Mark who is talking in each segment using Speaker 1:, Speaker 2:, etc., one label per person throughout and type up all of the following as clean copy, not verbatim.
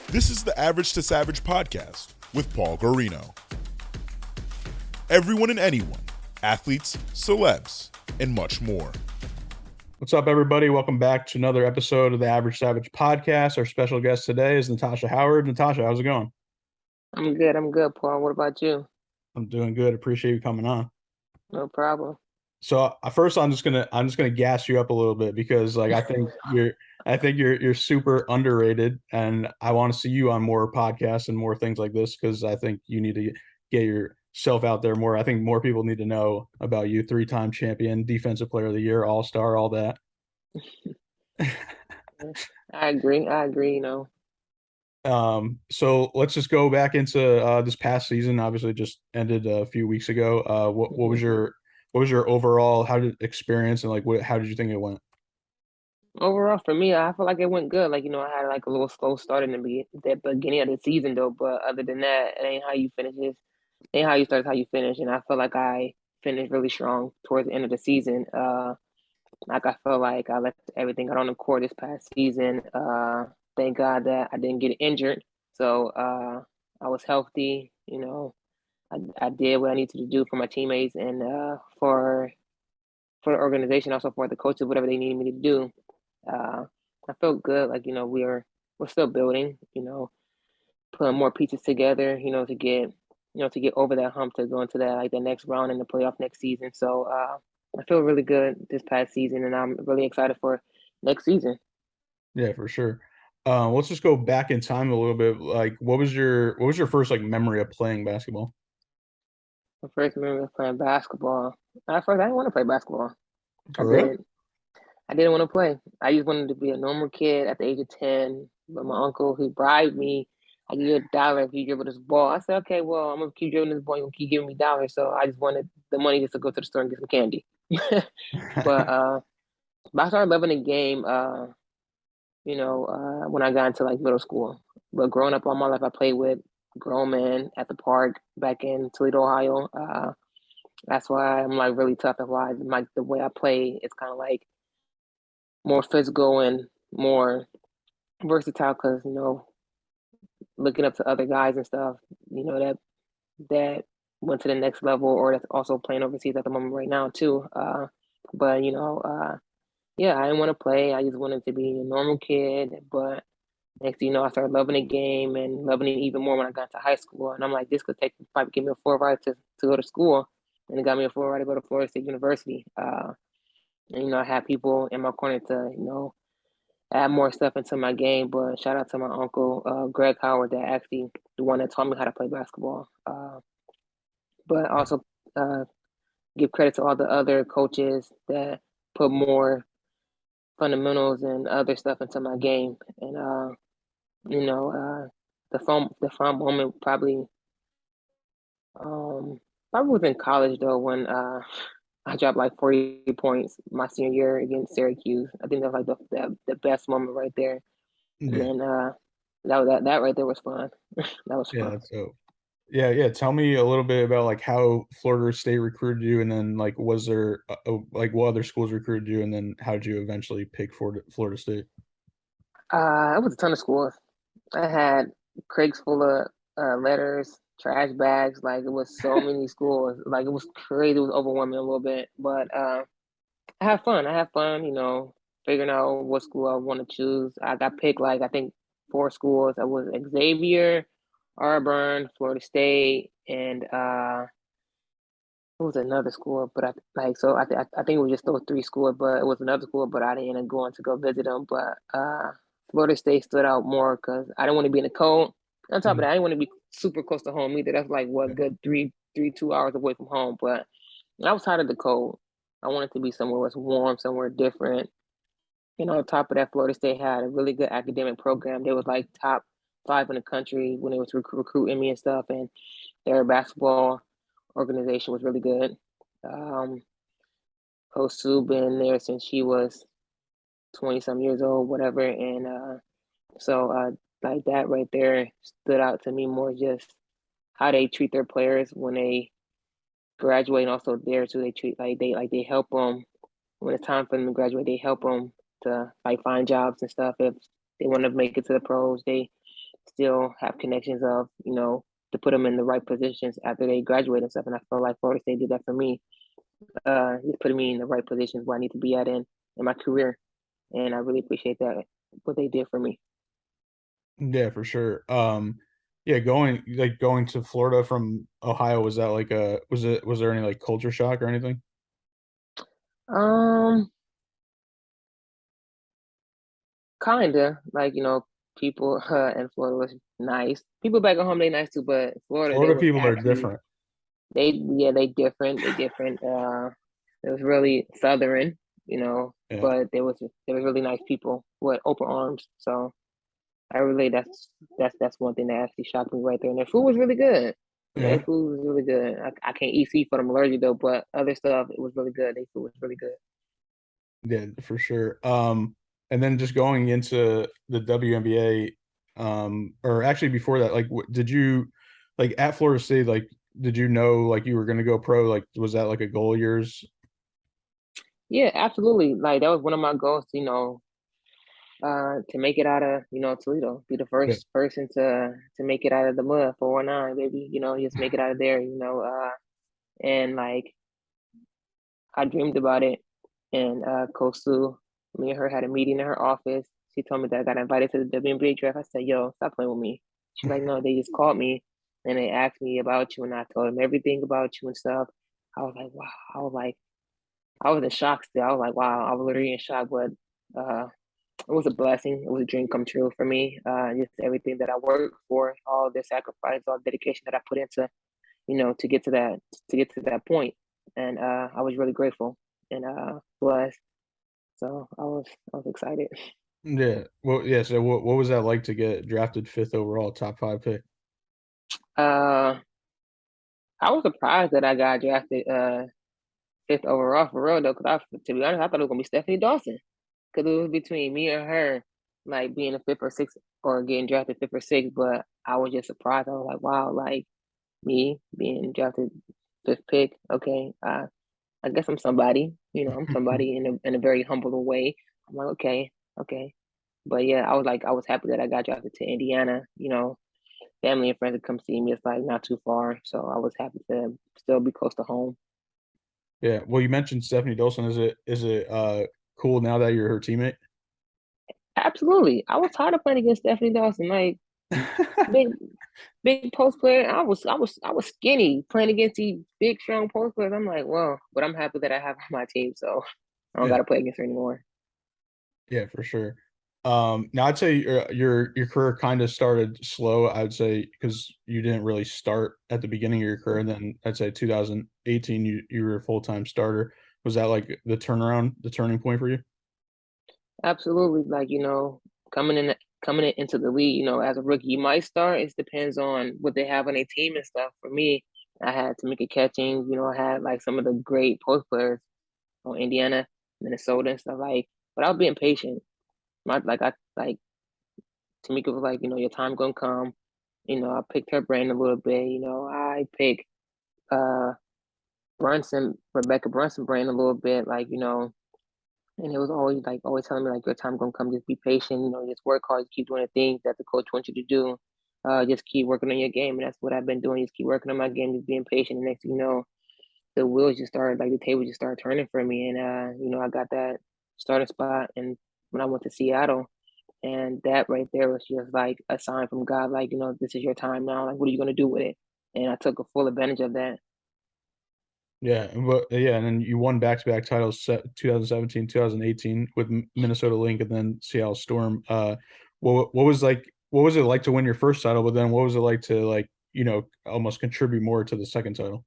Speaker 1: This is the Average to Savage podcast with Paul Guarino. Everyone and anyone, athletes, celebs, and much more.
Speaker 2: What's up, everybody? Welcome back to another episode of the Average Savage podcast. Our special guest today is Natasha Howard. Natasha, how's it going?
Speaker 3: I'm good, Paul. What about you?
Speaker 2: I'm doing good. Appreciate you coming on.
Speaker 3: No problem.
Speaker 2: So first, I'm just gonna gas you up a little bit because I think you're super underrated, and I want to see you on more podcasts and more things like this because I think you need to get yourself out there more. I think more people need to know about you. 3-time champion, defensive player of the year, all-star, all that.
Speaker 3: I agree.
Speaker 2: So let's just go back into this past season. Obviously, just ended a few weeks ago. What was your overall experience and how did you think it went?
Speaker 3: Overall, for me, I feel like it went good. I had a little slow start in the beginning of the season, though. But other than that, it ain't how you finish. It ain't how you start, it's how you finish. And I feel like I finished really strong towards the end of the season. I felt like I left everything out on the court this past season. Thank God that I didn't get injured. So I was healthy. I did what I needed to do for my teammates and for the organization, also for the coaches, whatever they needed me to do. I felt good. We're still building. Putting more pieces together. To get over that hump to go into that the next round in the playoff next season. So I feel really good this past season, and I'm really excited for next season.
Speaker 2: Yeah, for sure. Let's just go back in time a little bit. What was your first memory of playing basketball?
Speaker 3: My first memory of playing basketball. At first, I didn't want to play basketball.
Speaker 2: For real?
Speaker 3: I didn't want to play. I just wanted to be a normal kid at the age of 10. But my uncle, he bribed me. I give you $1 if you dribble this ball. I said, okay, well, I'm going to keep dribbling this ball. You're going to keep giving me dollars. So I just wanted the money just to go to the store and get some candy. But I started loving the game, when I got into middle school. But growing up all my life, I played with grown men at the park back in Toledo, Ohio. That's why I'm really tough. That's why the way I play is kind of more physical and more versatile because, looking up to other guys and stuff, that went to the next level or that's also playing overseas at the moment right now too. But, yeah, I didn't want to play. I just wanted to be a normal kid. But next thing you know, I started loving the game and loving it even more when I got to high school. And I'm like, this could probably give me a full ride to go to school. And it got me a full ride to go to Florida State University. And, I had people in my corner to, add more stuff into my game. But shout out to my uncle, Greg Howard, that actually the one that taught me how to play basketball. But also give credit to all the other coaches that put more fundamentals and other stuff into my game. And, the fun moment probably was in college though when I dropped 40 points my senior year against Syracuse. I think that was the best moment right there.
Speaker 2: Yeah.
Speaker 3: And then that right there was fun. That was fun.
Speaker 2: Yeah, so yeah. Tell me a little bit about how Florida State recruited you, and then was there what other schools recruited you, and then how did you eventually pick Florida State?
Speaker 3: It was a ton of schools. I had crates full of letters, trash bags. It was so many schools. It was crazy. It was overwhelming a little bit, but I had fun. Figuring out what school I want to choose. I got picked I think 4 schools. I was Xavier, Auburn, Florida State, and it was another school. But I think it was just those 3 schools. But it was another school, but I didn't end up going to go visit them. But Florida State stood out more because I didn't want to be in the cold. On top of that, I didn't want to be super close to home either. That's good 2 hours away from home. But I was tired of the cold. I wanted to be somewhere where it's warm, somewhere different. On top of that, Florida State had a really good academic program. They was top 5 in the country when they was recruiting me and stuff. And their basketball organization was really good. Coach Sue been there since she was 20-some years old, whatever. And so that right there stood out to me more just how they treat their players when they graduate, and also there too. They treat they help them when it's time for them to graduate. They help them to find jobs and stuff. If they want to make it to the pros, they still have connections of, to put them in the right positions after they graduate and stuff. And I feel like Florida State did that for me. Just putting me in the right positions where I need to be at in my career. And I really appreciate that, what they did for me.
Speaker 2: Yeah, for sure. Yeah, going to Florida from Ohio, was that like was there any like culture shock or anything?
Speaker 3: Kinda like, people in Florida was nice. People back at home they nice too, but Florida they
Speaker 2: Florida
Speaker 3: was
Speaker 2: people are
Speaker 3: actually
Speaker 2: different.
Speaker 3: they different. They different. It was really southern,
Speaker 2: Yeah.
Speaker 3: but they was really nice people with open arms. So I really that's one thing that actually shocked me right there. And their food was really good. Their
Speaker 2: Yeah.
Speaker 3: food was really good. I can't eat seafood, I'm allergic though, but other stuff it was really good. Their food was really good.
Speaker 2: Yeah, for sure. And then just going into the WNBA, or actually before that, like, did you, like, at Florida State, like, did you know like you were going to go pro? Like, was that like a goal of yours?
Speaker 3: Yeah, absolutely. Like that was one of my goals, to make it out of, Toledo, be the
Speaker 2: Yeah.
Speaker 3: first person to make it out of the mud, 419, baby. Just make it out of there, and like I dreamed about it. And Coach Sue, me and her had a meeting in her office. She told me that I got invited to the WNBA draft. I said, "Yo, stop playing with me." She's like, "No, they just called me and they asked me about you, and I told them everything about you and stuff." I was like, "Wow!" I was in shock still. I was like, "Wow!" I was literally in shock, but uh, it was a blessing. It was a dream come true for me. Just everything that I worked for, all the sacrifice, all the dedication that I put into, to get to that point. And I was really grateful and blessed. So I was excited.
Speaker 2: Yeah. Well, yeah. So what was that like to get drafted fifth overall, top 5 pick?
Speaker 3: Uh, I was surprised that I got drafted fifth overall for real though, because to be honest, I thought it was gonna be Stephanie Dolson, because it was between me and her, like being a fifth or sixth or getting drafted fifth or sixth. But I was just surprised. I was like, wow, like me being drafted fifth pick. Okay, I guess I'm somebody. I'm somebody in a very humble way. I'm like, okay, okay. But yeah, I was happy that I got drafted to Indiana. Family and friends would come see me. It's like not too far, so I was happy to still be close to home.
Speaker 2: Yeah. Well, you mentioned Stephanie Dolson. Is it cool now that you're her teammate?
Speaker 3: Absolutely, I was tired of playing against Stephanie Dawson. Like big, big post player. I was skinny playing against these big, strong post players. I'm like, well, but I'm happy that I have her on my team, so I don't got
Speaker 2: Yeah.
Speaker 3: to play against her anymore.
Speaker 2: Yeah, for sure. Now I'd say your career kind of started slow. I'd say because you didn't really start at the beginning of your career. And then I'd say 2018 you were a full-time starter. Was that like the turning point for you?
Speaker 3: Absolutely, like coming into the league, as a rookie, you might start. It depends on what they have on their team and stuff. For me, I had Tamika Catchings. I had like some of the great post players on Indiana, Minnesota, and stuff like. But I was being patient. I like Tamika was like, your time gonna come. I picked her brain a little bit. I picked uh Rebecca Brunson brain a little bit, like and it was always telling me like your time gonna come. Just be patient. Just work hard. Just keep doing the things that the coach wants you to do. Just keep working on your game, and that's what I've been doing. Just keep working on my game. Just being patient. And next thing you know, the wheels just started like the table just started turning for me, and I got that starting spot. And when I went to Seattle, and that right there was just like a sign from God, like this is your time now. Like, what are you gonna do with it? And I took a full advantage of that.
Speaker 2: Yeah, but yeah, and then you won back-to-back titles, 2017, 2018 with Minnesota Lynx and then Seattle Storm. What was it like to win your first title? But then what was it like to almost contribute more to the second title?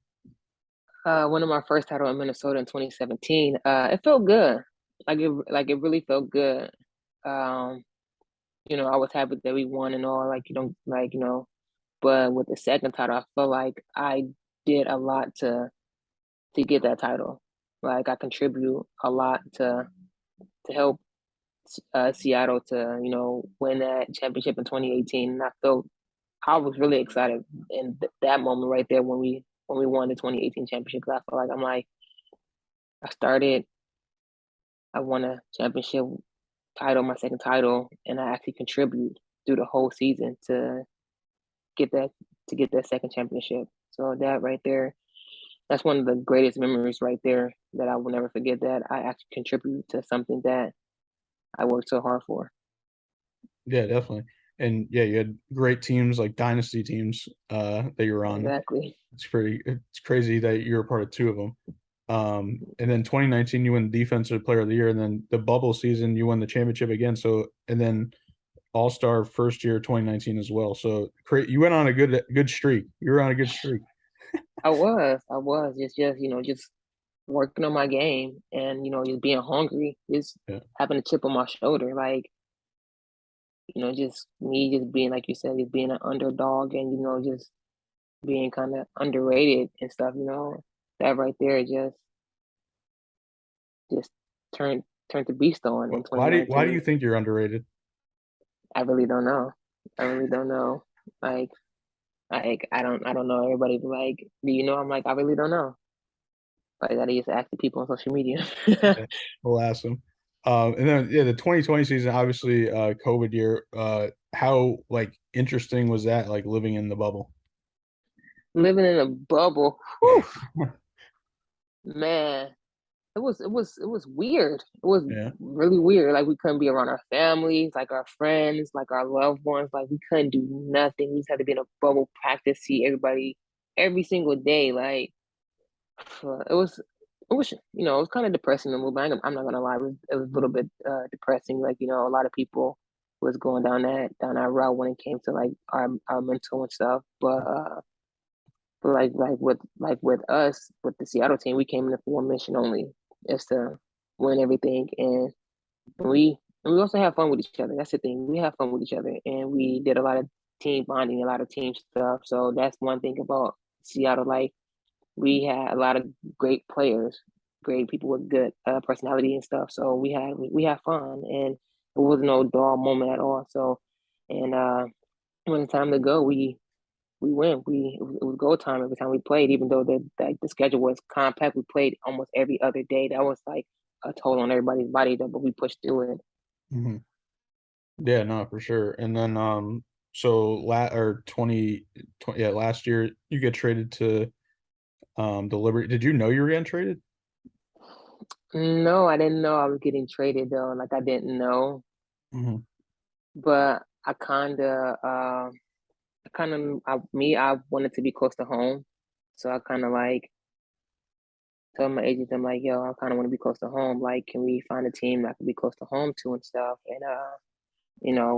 Speaker 3: Winning my first title in Minnesota in 2017, it felt good. It really felt good. Um, I was happy that we won and all. But with the second title, I felt like I did a lot to get that title. Like I contribute a lot to help Seattle to win that championship in 2018. And I was really excited in that moment right there when we won the 2018 championship. Cause I felt like I started, I won a championship title, my second title, and I actually contribute. through the whole season to get that second championship. So that right there, that's one of the greatest memories right there that I will never forget, that I actually contributed to something that I worked so hard for.
Speaker 2: Yeah, definitely. And yeah, you had great teams like Dynasty Teams that you were on.
Speaker 3: Exactly.
Speaker 2: It's crazy that you're a part of two of them. And then 2019 you win Defensive Player of the Year, and then the bubble season you won the championship again. So and then All-Star first year 2019 as well. So you went on a good streak. You were on a good streak.
Speaker 3: I was just working on my game, and just being hungry, just having a chip on my shoulder, like just me, just being, like you said, just being an underdog, and just being kind of underrated and stuff. That right there just turned the beast on in
Speaker 2: Why do
Speaker 3: 2019.
Speaker 2: you think you're underrated?
Speaker 3: I really don't know. I really don't know. Like I don't know. Everybody be like, do you know? I'm like, I really don't know. Like, I gotta just ask the people on social media.
Speaker 2: Yeah, we'll ask them. And then the 2020 season, obviously, COVID year. How like interesting was that? Like living in the bubble.
Speaker 3: Living in a bubble, whew, man. It was weird. It was really weird. Like, we couldn't be around our families, like our friends, like our loved ones. Like, we couldn't do nothing. We just had to be in a bubble, practice, see everybody every single day. Like, it was it was kind of depressing to move. I'm not gonna lie, it was a little bit depressing. Like, a lot of people was going down that route when it came to like our mental and stuff. But with us, with the Seattle team, we came in for one mission only, is to win everything, and we also have fun with each other. That's the thing. We have fun with each other, and we did a lot of team bonding, a lot of team stuff. So that's one thing about Seattle. Like, we had a lot of great players, great people with good personality and stuff. So we had fun, and it was no dull moment at all. So, and when it's time to go, we win. It was go time every time we played, even though the schedule was compact. We played almost every other day. That was like a toll on everybody's body, though, but we pushed through it.
Speaker 2: Mm-hmm. Yeah, no, for sure. And then so last year you get traded to the Liberty. Did you know you were getting traded?
Speaker 3: No, I didn't know I was getting traded though. Like, I didn't know,
Speaker 2: Mm-hmm.
Speaker 3: but I wanted to be close to home, so I kind of like told my agent, I'm like, yo, I kind of want to be close to home. Like, can we find a team that I can be close to home to and stuff? And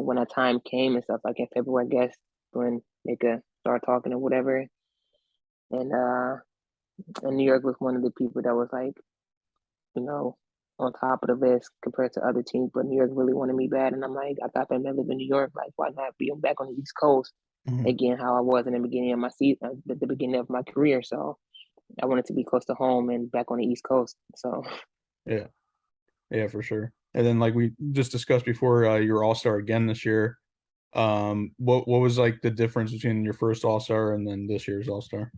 Speaker 3: when that time came and stuff, like in February, I guess, when they could start talking or whatever. And New York was one of the people that was like, on top of the list compared to other teams. But New York really wanted me bad, and I'm like, I got them to live in New York. Like, why not be back on the East Coast
Speaker 2: Mm-hmm.
Speaker 3: again? How I was in the beginning of my season, the beginning of my career. So I wanted to be close to home and back on the East Coast. So
Speaker 2: Yeah, for sure. And then like we just discussed before, you're All-Star again this year. What was like the difference between your first All-Star and then this year's All-Star?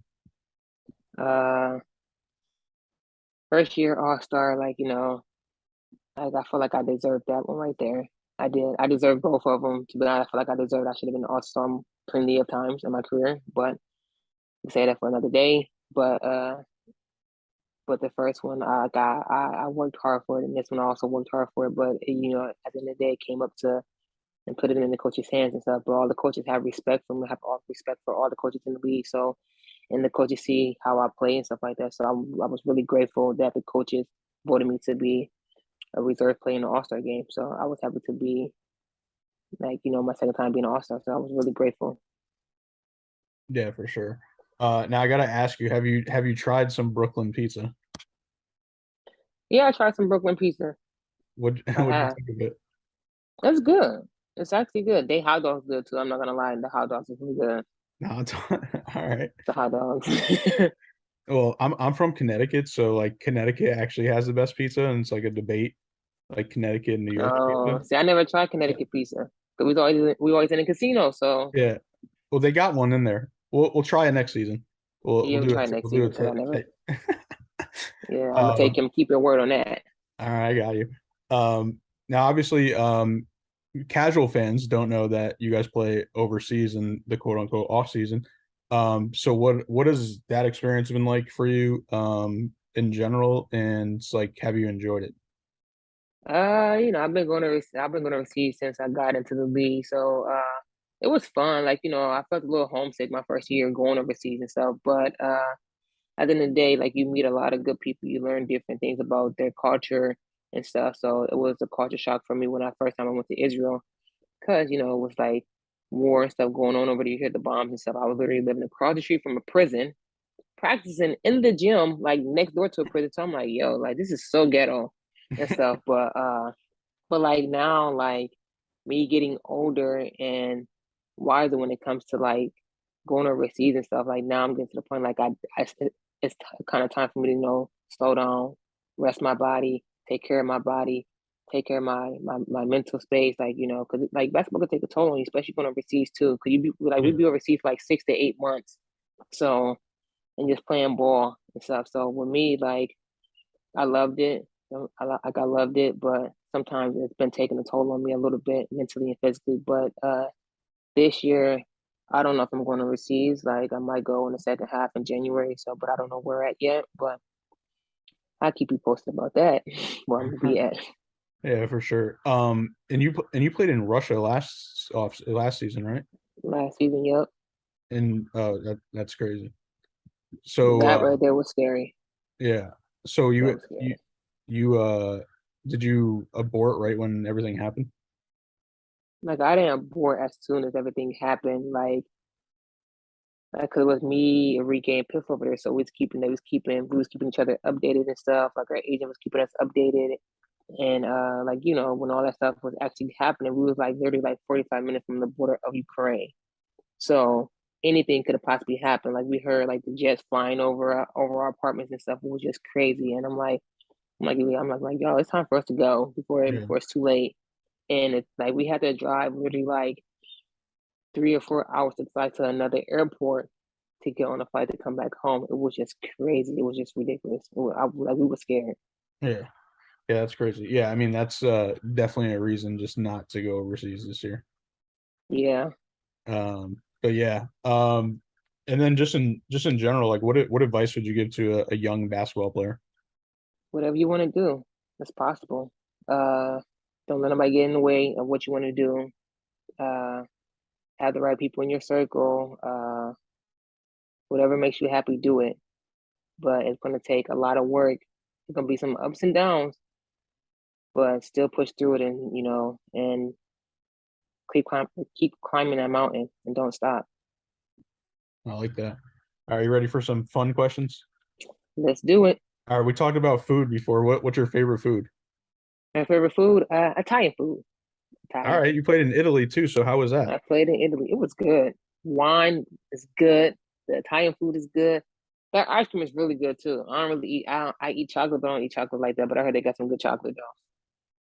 Speaker 3: First year All-Star, like, like, I feel like I deserved that one right there. I did. I deserved both of them. To be honest, I feel like I should have been an All-Star plenty of times in my career, but we say that for another day. But the first one, I worked hard for it, and this one I also worked hard for it. But at the end of the day, it came up to and put it in the coach's hands and stuff. But all the coaches have respect for me, have all respect for all the coaches in the league. So, and the coaches see how I play and stuff like that. So I was really grateful that the coaches voted me to be a reserve player in the All-Star game. So I was happy to be, like, my second time being an All-Star. So I was really grateful.
Speaker 2: Yeah, for sure. Now I gotta ask you, have you tried some Brooklyn pizza?
Speaker 3: Yeah, I tried some Brooklyn pizza.
Speaker 2: What'd you
Speaker 3: have.
Speaker 2: think of it?
Speaker 3: It's good. It's actually good. They hot dogs good too. I'm not gonna lie. The hot dogs is really good.
Speaker 2: No, it's all right.
Speaker 3: The hot dogs.
Speaker 2: Well, I'm from Connecticut, so like Connecticut actually has the best pizza, and it's like a debate, like Connecticut and New York
Speaker 3: Oh,
Speaker 2: pizza.
Speaker 3: see, I never tried Connecticut pizza. But we always in a casino, so
Speaker 2: Yeah. Well, they got one in there. We'll try it next season.
Speaker 3: yeah, we
Speaker 2: Do
Speaker 3: try
Speaker 2: it.
Speaker 3: next
Speaker 2: We'll do
Speaker 3: season
Speaker 2: it
Speaker 3: because I never.
Speaker 2: to
Speaker 3: Yeah, I'm gonna take him. Keep your word on that.
Speaker 2: all right, I got you. Now obviously, casual fans don't know that you guys play overseas in the quote unquote off season. So what has that experience been like for you in general, and like have you enjoyed it?
Speaker 3: I've been going overseas since I got into the league. So it was fun. Like, I felt a little homesick my first year going overseas and stuff. But at the end of the day, like you meet a lot of good people, you learn different things about their culture and stuff. So it was a culture shock for me when I first time I went to Israel, because it was like war and stuff going on over there. You hear the bombs and stuff. I was literally living across the street from a prison, practicing in the gym, like next door to a prison. So I'm like, yo, like this is so ghetto and stuff. But like now, like me getting older and wiser when it comes to like going overseas and stuff. Like now I'm getting to the point like it's kind of time for me to slow down, rest my body, take care of my body, take care of my mental space. Like because like basketball can take a toll on you, especially going overseas too. Because we'd be overseas for like 6 to 8 months, so and just playing ball and stuff. So with me, like I loved it. I loved it, but sometimes it's been taking a toll on me a little bit mentally and physically. But this year, I don't know if I'm going overseas. Like I might go in the second half in January. So, but I don't know where at yet. But I'll keep you posted about that. Where I'm gonna be at
Speaker 2: Yeah, for sure. And you played in Russia last season, right?
Speaker 3: last season. Yep,
Speaker 2: And that's crazy. So
Speaker 3: that right there was scary.
Speaker 2: yeah. So
Speaker 3: That
Speaker 2: you
Speaker 3: was
Speaker 2: you
Speaker 3: scary.
Speaker 2: you did you abort right when everything happened?
Speaker 3: Like I didn't abort as soon as everything happened. Cause it was me, Enrique, and Piff over there. So we was keeping each other updated and stuff. Like our agent was keeping us updated. And like, when all that stuff was actually happening, we was like literally like 45 minutes from the border of Ukraine. So anything could have possibly happened. Like we heard like the jets flying over our apartments and stuff. It was just crazy. And I'm like, yo, it's time for us to go
Speaker 2: Yeah.
Speaker 3: before it's too late. And it's like we had to drive literally like 3 or 4 hours to fly to another airport to get on a flight to come back home. It was just crazy. It was just ridiculous. Like we were scared.
Speaker 2: Yeah. Yeah, that's crazy. Yeah, I mean that's definitely a reason just not to go overseas this year.
Speaker 3: Yeah.
Speaker 2: But yeah. And then just in general, like what advice would you give to a young basketball player?
Speaker 3: Whatever you want to do, it's possible. Uh, don't let nobody get in the way of what you want to do. Uh, have the right people in your circle. Whatever makes you happy, do it. But it's going to take a lot of work. It's going to be some ups and downs, but still push through it, and and keep climbing that mountain and don't stop.
Speaker 2: I like that. Are you ready for some fun questions?
Speaker 3: Let's do it.
Speaker 2: All right, we talked about food before. What's your favorite food?
Speaker 3: My favorite food, Italian food.
Speaker 2: All
Speaker 3: Italian.
Speaker 2: right, you played in Italy too, so how was that?
Speaker 3: I played in Italy. It was good. Wine is good. The Italian food is good. Their ice cream is really good too. I don't really eat. I eat chocolate, but I don't eat chocolate like that. But I heard they got some good chocolate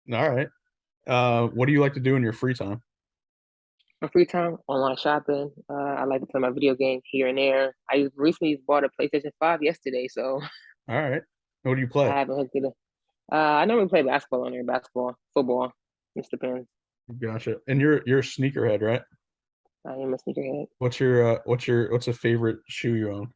Speaker 3: though.
Speaker 2: All right. What do you like to do in your free time?
Speaker 3: My free time, online shopping. I like to play my video game here and there. I recently bought a PlayStation 5 yesterday, so
Speaker 2: All right. What do you
Speaker 3: I
Speaker 2: play?
Speaker 3: haven't hooked it up. I normally play basketball on there. Basketball, football. It depends.
Speaker 2: Gotcha. And you're a sneakerhead, right?
Speaker 3: I am a sneakerhead.
Speaker 2: What's a favorite shoe you own?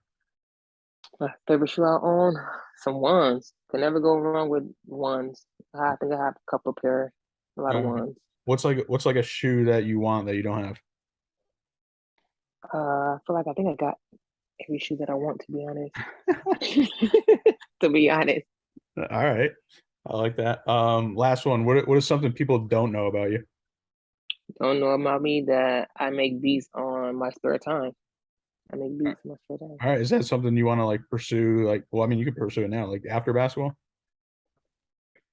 Speaker 3: My favorite shoe I own, some ones. Can never go wrong with ones. I think I have a couple pair, a lot of ones.
Speaker 2: What's like a shoe that you want that you don't have?
Speaker 3: I feel like I think I got every shoe that I want, to be honest. To be honest,
Speaker 2: All right. I like that. Last one. What is something people don't know about you?
Speaker 3: don't know about me that I make beats on my spare time. I make beats in my spare time.
Speaker 2: All right. Is that something you want to like pursue? Like, well, I mean, you could pursue it now, like after basketball.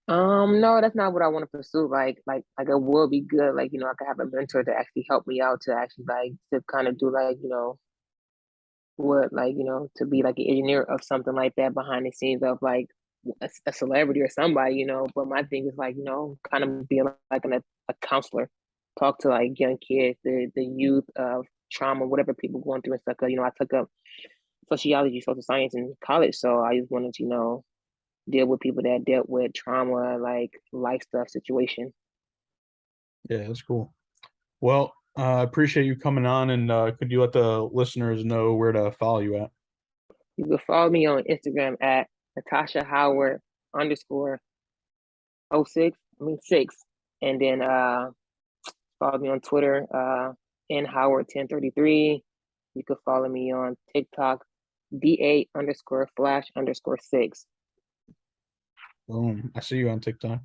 Speaker 3: No, that's not what I want to pursue. Like it will be good. Like, I could have a mentor to actually help me out to actually like to kind of do like, what like, to be like an engineer of something like that behind the scenes of like a celebrity or somebody. But my thing is like, kind of being like a counselor, talk to like young kids, the youth of trauma, whatever people going through and stuff. 'Cause, I took up sociology, social science in college, so I just wanted to, deal with people that dealt with trauma, like life stuff situation.
Speaker 2: Yeah, that's cool. Well, I appreciate you coming on, and could you let the listeners know where to follow you at?
Speaker 3: You can follow me on Instagram at Natasha Howard _ 6, and then follow me on Twitter nHoward1033. You can follow me on TikTok DA_Flash_6.
Speaker 2: Boom! I see you on TikTok.